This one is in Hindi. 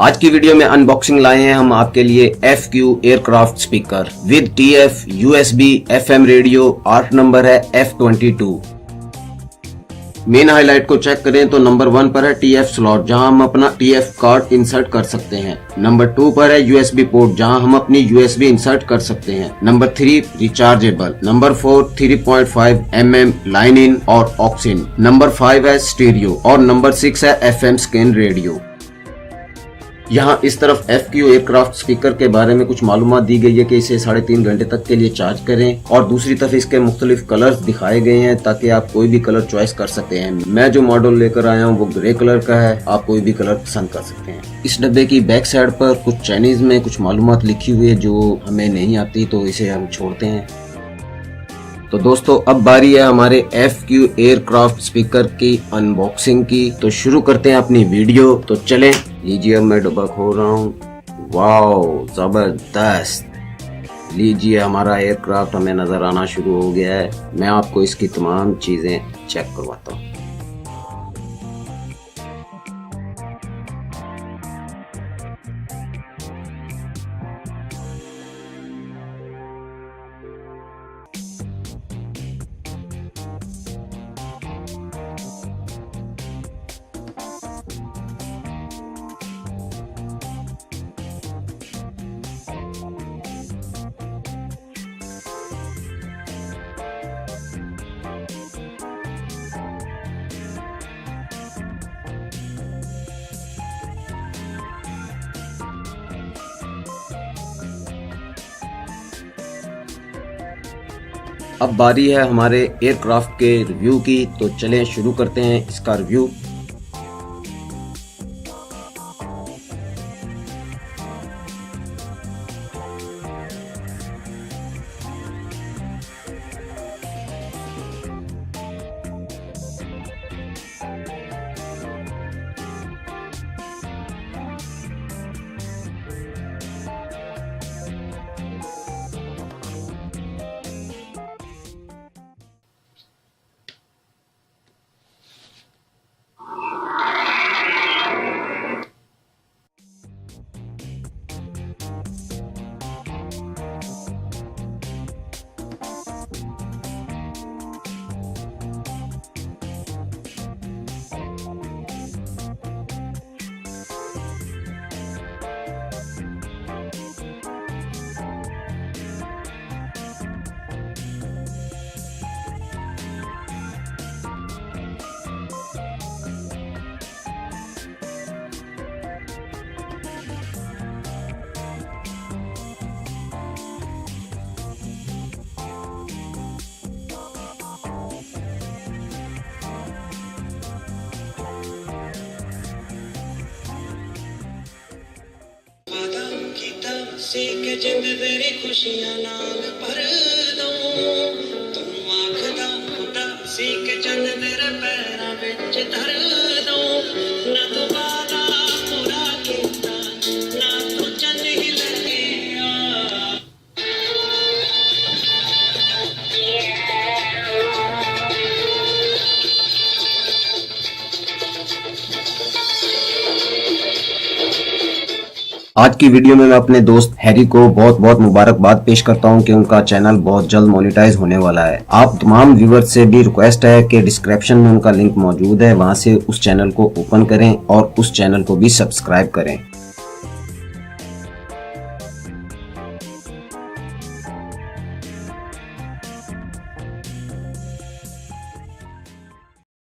आज की वीडियो में अनबॉक्सिंग लाए हैं हम आपके लिए FQ aircraft speaker with TF USB FM radio. 8 number है F22। मेन हाईलाइट को चेक करें तो नंबर 1 पर है TF स्लॉट, जहां हम अपना TF कार्ड इंसर्ट कर सकते हैं। नंबर 2 पर है USB पोर्ट, जहां हम अपनी USB इंसर्ट कर सकते हैं। Number 3 rechargeable. Number 4 3.5 mm line in और ऑक्सिन। नंबर 5 है स्टीरियो और नंबर 6 है FM स्कैन रेडियो। यहाँ इस तरफ FQ एयरक्राफ्ट स्पीकर के बारे में कुछ मालूमात दी गई है कि इसे 3.5 घंटे तक के लिए चार्ज करें, और दूसरी तरफ इसके मुख्तलिफ कलर्स दिखाए गए हैं ताकि आप कोई भी कलर चॉइस कर सकते हैं। मैं जो मॉडल लेकर आया हूँ वो ग्रे कलर का है, आप कोई भी कलर पसंद कर सकते हैं। इस डब्बे की बैक साइड पर कुछ चाइनीज में कुछ मालूमात लिखी हुई है जो हमें नहीं आती, तो इसे हम छोड़ते हैं। तो दोस्तों अब बारी है हमारे FQ एयरक्राफ्ट स्पीकर की अनबॉक्सिंग की, तो शुरू करते हैं अपनी वीडियो। तो चलें, लीजिए अब मैं डब्बा खोल रहा हूँ। वाओ जबरदस्त। लीजिए हमारा एयरक्राफ्ट हमें नजर आना शुरू हो गया है। मैं आपको इसकी तमाम चीजें चेक करवाता हूँ। अब बारी है हमारे एयरक्राफ्ट के रिव्यू की, तो चलें शुरू करते हैं इसका रिव्यू। के जिंद तेरी खुशियां नाल भर दूं, तू आखदा खुदा सी के चंद तेरे पैरां विच धर दूं। ना तू वादा पूरा कीता, ना तू चंद ही लगिया। आज की वीडियो में मैं अपने दोस्त हैरी को बहुत बहुत मुबारकबाद पेश करता हूं कि उनका चैनल बहुत जल्द मोनेटाइज होने वाला है। आप तमाम व्यूअर्स से भी रिक्वेस्ट है कि डिस्क्रिप्शन में उनका लिंक मौजूद है, वहां से उस चैनल को ओपन करें और उस चैनल को भी सब्सक्राइब करें।